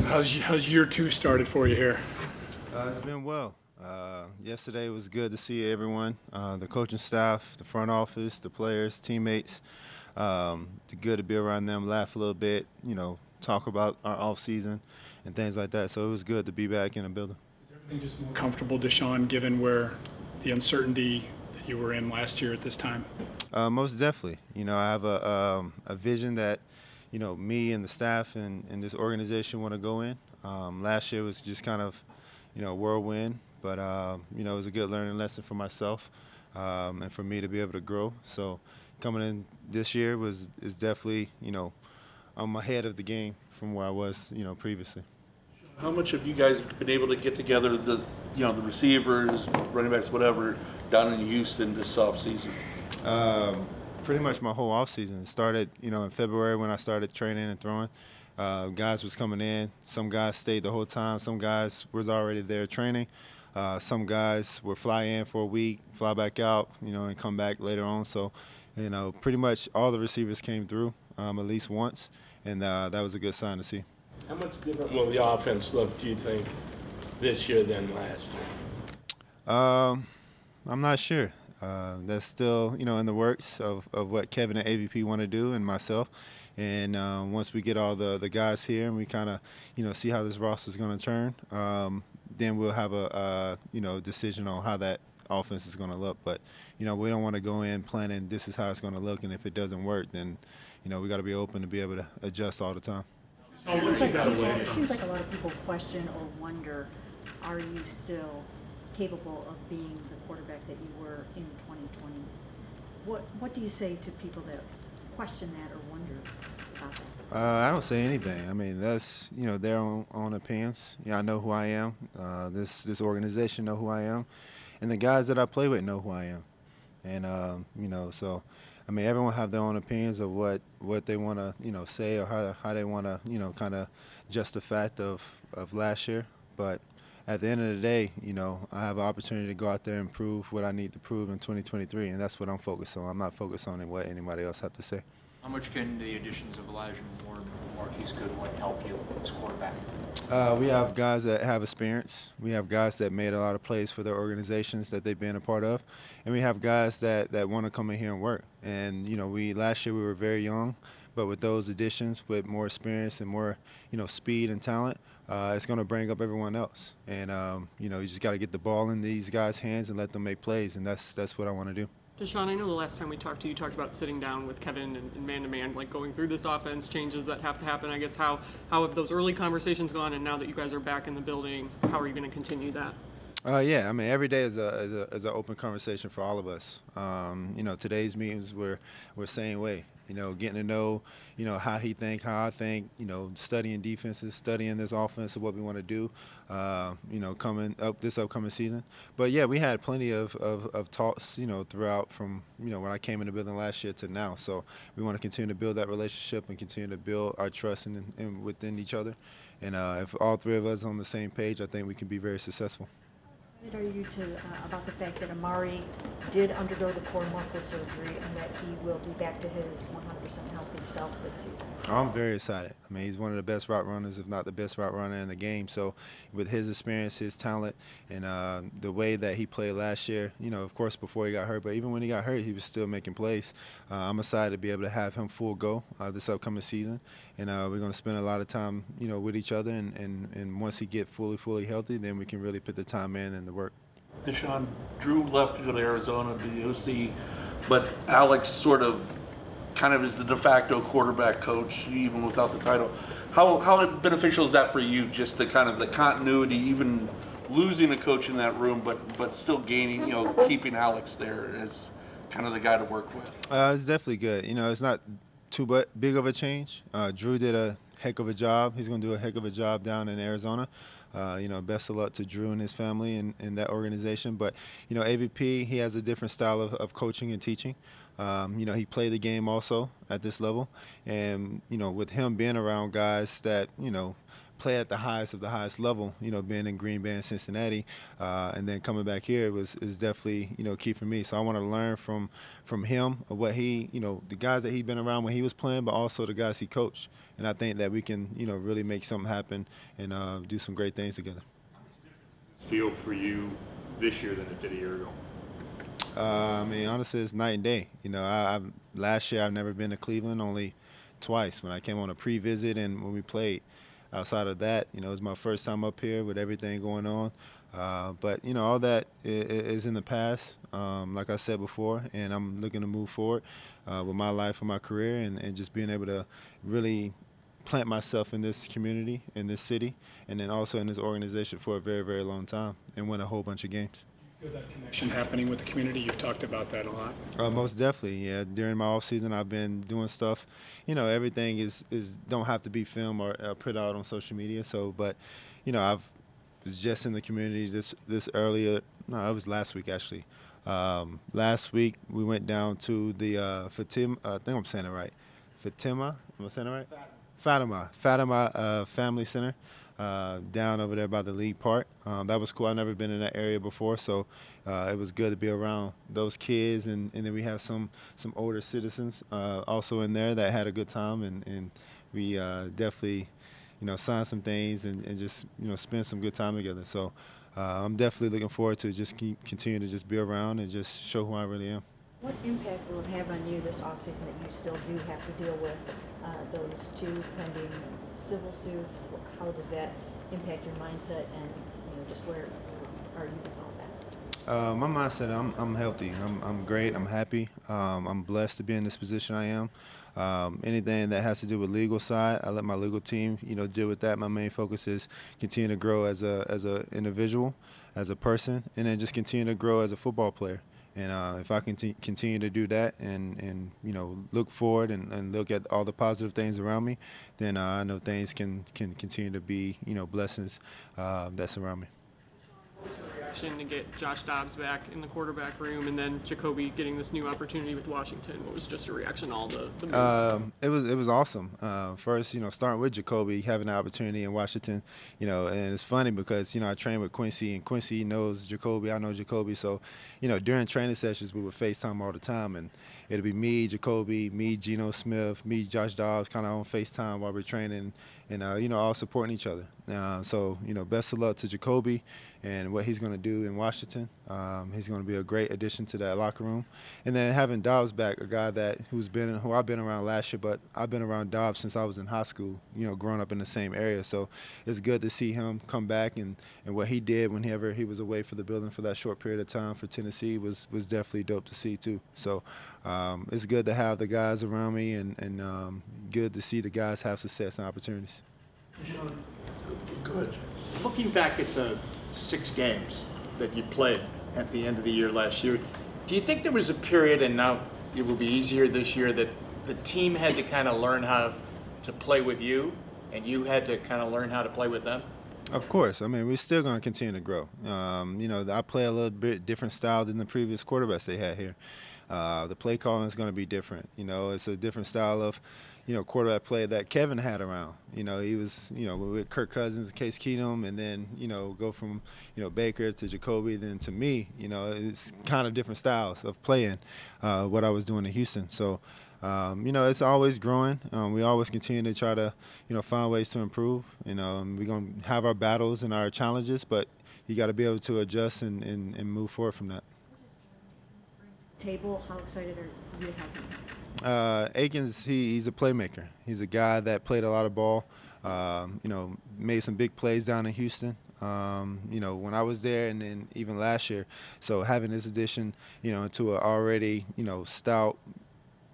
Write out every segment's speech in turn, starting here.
How's year two started for you here? It's been well. Yesterday was good to see everyone, the coaching staff, the front office, the players, teammates. Good to be around them, laugh a little bit, talk about our offseason and things like that. So it was good to be back in the building. Is everything just more comfortable, Deshaun, given where the uncertainty that you were in last year at this time? Most definitely. I have a vision that, me and the staff and this organization want to go in. Last year was just kind of, whirlwind, but, it was a good learning lesson for myself and for me to be able to grow. So coming in this year is definitely, I'm ahead of the game from where I was, previously. How much have you guys been able to get together, the receivers, running backs, whatever, down in Houston this offseason? Pretty much my whole offseason. It started, in February when I started training and throwing. Guys was coming in. Some guys stayed the whole time. Some guys was already there training. Some guys would fly in for a week, fly back out, and come back later on. So, pretty much all the receivers came through at least once, and that was a good sign to see. How much different will the offense look, do you think, this year than last year? I'm not sure. That's still, in the works of what Kevin and AVP want to do and myself. And once we get all the guys here and we kind of, see how this roster is going to turn, then we'll have a decision on how that offense is going to look. But, we don't want to go in planning this is how it's going to look. And if it doesn't work, then, we got to be open to be able to adjust all the time. It seems like a lot of people question or wonder, are you still capable of being the quarterback that you were in 2020? What do you say to people that question that or wonder about that? I don't say anything. I mean, that's, their own opinions. I know who I am. This organization know who I am. And the guys that I play with know who I am. And, so, I mean, everyone have their own opinions of what they want to, say or how they want to, kind of just the fact of last year. But at the end of the day, I have an opportunity to go out there and prove what I need to prove in 2023, and that's what I'm focused on. I'm not focused on what anybody else have to say. How much can the additions of Elijah Moore and Marquise Goodwin help you as quarterback? We have guys that have experience. We have guys that made a lot of plays for their organizations that they've been a part of, and we have guys that want to come in here and work. And last year we were very young, but with those additions, with more experience and more speed and talent, it's going to bring up everyone else. And you just got to get the ball in these guys' hands and let them make plays, and that's what I want to do. Deshaun, I know the last time we talked to you, you talked about sitting down with Kevin and man-to-man, like going through this offense, changes that have to happen. I guess how have those early conversations gone, and now that you guys are back in the building, how are you going to continue that? Yeah, I mean, every day is an open conversation for all of us. Today's meetings we're same way. Getting to know, how he think, how I think, studying defenses, studying this offense of what we want to do, coming up this upcoming season. But yeah, we had plenty of talks, throughout from, when I came in the building last year to now. So we want to continue to build that relationship and continue to build our trust in within each other. And if all three of us are on the same page, I think we can be very successful. Are you about the fact that Amari did undergo the core muscle surgery and that he will be back to his 100% healthy self this season? I'm very excited. I mean, he's one of the best route runners, if not the best route runner in the game. So with his experience, his talent, and the way that he played last year, of course, before he got hurt, but even when he got hurt, he was still making plays. I'm excited to be able to have him full go this upcoming season. And we're going to spend a lot of time, with each other. And once he gets fully healthy, then we can really put the time in and the work. Deshaun, Drew left to go to Arizona to the OC, but Alex kind of is the de facto quarterback coach, even without the title. How beneficial is that for you, just the kind of the continuity, even losing a coach in that room, but still gaining, keeping Alex there as kind of the guy to work with? It's definitely good. It's not too big of a change. Drew did a heck of a job. He's going to do a heck of a job down in Arizona. Best of luck to Drew and his family and that organization. But, AVP, he has a different style of coaching and teaching. He played the game also at this level. And, with him being around guys that, play at the highest of the highest level, being in Green Bay and Cincinnati, and then coming back here is definitely, key for me. So I want to learn from him of what he, the guys that he's been around when he was playing, but also the guys he coached. And I think that we can, really make something happen and do some great things together. Feel for you this year than it did a year ago? Honestly, it's night and day. Last year I've never been to Cleveland, only twice when I came on a pre-visit and when we played. Outside of that, it was my first time up here with everything going on. But all that is in the past, like I said before, and I'm looking to move forward with my life and my career and just being able to really plant myself in this community, in this city, and then also in this organization for a very, very long time and win a whole bunch of games. Feel that connection happening with the community? You've talked about that a lot. Most definitely, yeah. During my offseason, I've been doing stuff. Everything is don't have to be filmed or put out on social media. So, but, I was just in the community this earlier. No, it was last week actually. Last week we went down to the Fatima. I think I'm saying it right. Fatima. Am I saying it right? Fatima Family Center. Down over there by the League Park. That was cool. I've never been in that area before, so it was good to be around those kids. And then we have some older citizens also in there that had a good time, and we definitely, signed some things and just, spend some good time together. So I'm definitely looking forward to just continue to just be around and just show who I really am. What impact will it have on you this offseason that you still do have to deal with those two pending civil suits? How does that impact your mindset and just where are you with all that? My mindset, I'm healthy. I'm great. I'm happy. I'm blessed to be in this position I am. Anything that has to do with legal side, I let my legal team, deal with that. My main focus is continue to grow as a individual, as a person, and then just continue to grow as a football player. And if I can continue to do that and look forward and look at all the positive things around me, then I know things can continue to be blessings that surround me. To get Josh Dobbs back in the quarterback room, and then Jacoby getting this new opportunity with Washington. What was just a reaction to all the moves? It was awesome. First, starting with Jacoby, having the opportunity in Washington, and it's funny because I trained with Quincy, and Quincy knows Jacoby. I know Jacoby, so during training sessions we would FaceTime all the time, and it'd be me, Jacoby, me, Geno Smith, me, Josh Dobbs, kind of on FaceTime while we're training, and all supporting each other. So best of luck to Jacoby and what he's going to do in Washington. He's going to be a great addition to that locker room. And then having Dobbs back, a guy who I've been around last year, but I've been around Dobbs since I was in high school, growing up in the same area. So it's good to see him come back, and what he did whenever he was away for the building for that short period of time for Tennessee was definitely dope to see too. So it's good to have the guys around me, and good to see the guys have success and opportunities. Good. Looking back at the 6 games that you played at the end of the year last year, do you think there was a period, and now it will be easier this year, that the team had to kind of learn how to play with you, and you had to kind of learn how to play with them? Of course. We're still going to continue to grow. I play a little bit different style than the previous quarterbacks they had here. The play calling is going to be different. It's a different style of quarterback play that Kevin had around. He was, with Kirk Cousins, Case Keenum, and then, go from, Baker to Jacoby, then to me, it's kind of different styles of playing what I was doing in Houston. So, it's always growing. We always continue to try to, find ways to improve. We're going to have our battles and our challenges, but you got to be able to adjust and move forward from that. Table, how excited are you to have him? Akins, he's a playmaker. He's a guy that played a lot of ball, made some big plays down in Houston. When I was there and then even last year. So having this addition, to an already, stout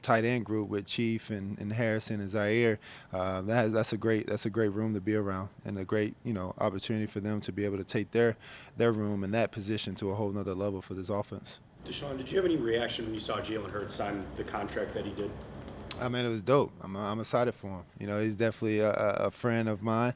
tight end group with Chief and Harrison and Zaire, that's a great room to be around, and a great, opportunity for them to be able to take their room and that position to a whole nother level for this offense. Deshaun, did you have any reaction when you saw Jalen Hurts sign the contract that he did? It was dope. I'm excited for him. He's definitely a friend of mine.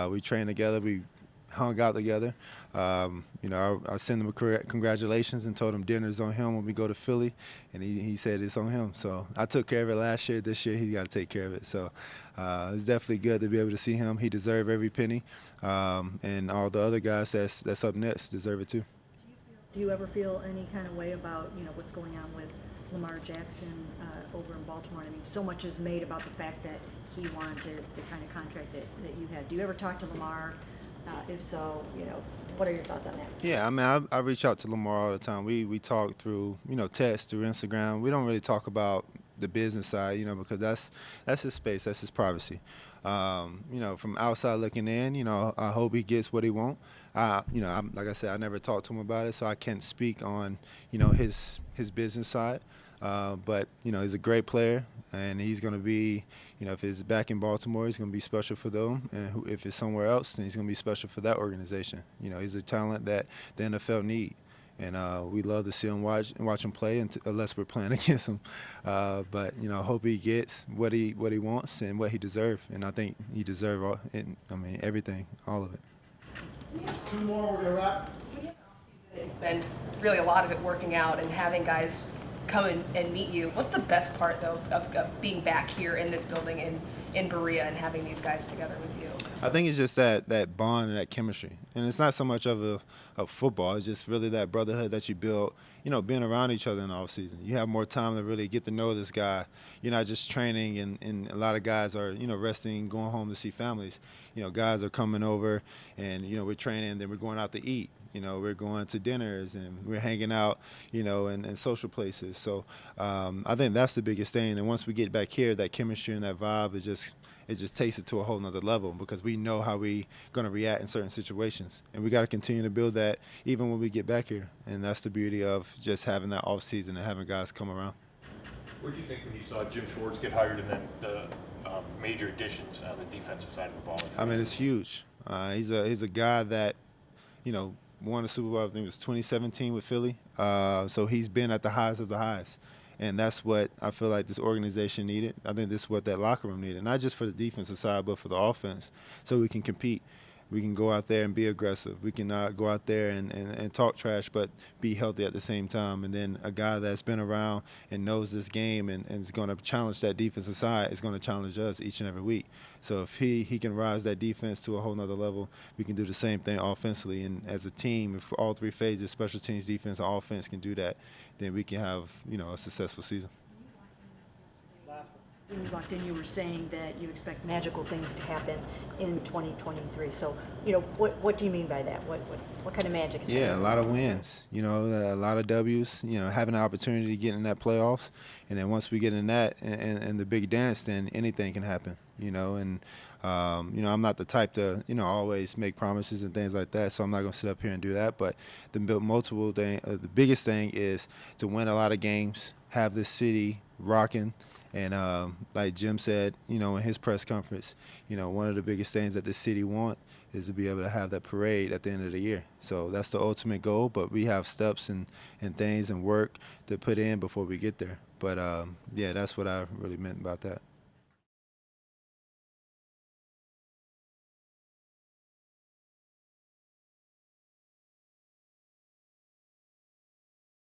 We train together. We hung out together. You know, I sent him a congratulations and told him dinner's on him when we go to Philly, and he said it's on him. So I took care of it last year. This year he's got to take care of it. So it's definitely good to be able to see him. He deserves every penny, and all the other guys that's up next deserve it too. Do you ever feel any kind of way about, you know, what's going on with Lamar Jackson over in Baltimore? I mean, so much is made about the fact that he wanted the kind of contract that you had. Do you ever talk to Lamar? If so, you know, what are your thoughts on that? Yeah, I mean, I reach out to Lamar all the time. We talk through, you know, text, through Instagram. We don't really talk about the business side, you know, because that's his space, that's his privacy. You know, from outside looking in, you know, I hope he gets what he wants. You know, like I said, I never talked to him about it, so I can't speak on, you know, his business side. But, you know, he's a great player, and he's going to be, you know, if he's back in Baltimore, he's going to be special for them. And if it's somewhere else, then he's going to be special for that organization. You know, he's a talent that the NFL need. And we love to see him watch him play unless we're playing against him. But, you know, I hope he gets what he wants and what he deserves. And I think he deserves everything, all of it. Two more, we're going to wrap. It's been really a lot of it working out and having guys come and meet you. What's the best part, though, of being back here in this building in Berea and having these guys together with you? I think it's just that bond and that chemistry. And it's not so much of football. It's just really that brotherhood that you build, you know, being around each other in the offseason. You have more time to really get to know this guy. You're not just training, and a lot of guys are, you know, resting, going home to see families. You know, guys are coming over, and, you know, we're training, then we're going out to eat. You know, we're going to dinners and we're hanging out, you know, in social places. So I think that's the biggest thing. And once we get back here, that chemistry and that vibe, it just takes it to a whole nother level because we know how we going to react in certain situations. And we got to continue to build that even when we get back here. And that's the beauty of just having that off season and having guys come around. What did you think when you saw Jim Schwartz get hired and then the major additions on the defensive side of the ball? I mean, it's huge. He's a guy that, you know, won the Super Bowl, I think it was 2017 with Philly. So he's been at the highest of the highs. And that's what I feel like this organization needed. I think this is what that locker room needed, not just for the defensive side, but for the offense, so we can compete. We can go out there and be aggressive. We can go out there and talk trash, but be healthy at the same time. And then a guy that's been around and knows this game and is going to challenge that defensive side is going to challenge us each and every week. So if he can rise that defense to a whole nother level, we can do the same thing offensively. And as a team, if all three phases, special teams, defense, and offense can do that, then we can have, you know, a successful season. When you walked in, you were saying that you expect magical things to happen in 2023. So, you know, what do you mean by that? What kind of magic is that? Yeah, a lot of wins, you know, a lot of W's, you know, having the opportunity to get in that playoffs. And then once we get in that and the big dance, then anything can happen, you know. And, you know, I'm not the type to, you know, always make promises and things like that, so I'm not going to sit up here and do that. But the biggest thing is to win a lot of games, have this city rocking. And like Jim said, you know, in his press conference, you know, one of the biggest things that the city want is to be able to have that parade at the end of the year. So that's the ultimate goal, but we have steps and things and work to put in before we get there. But, yeah, that's what I really meant about that.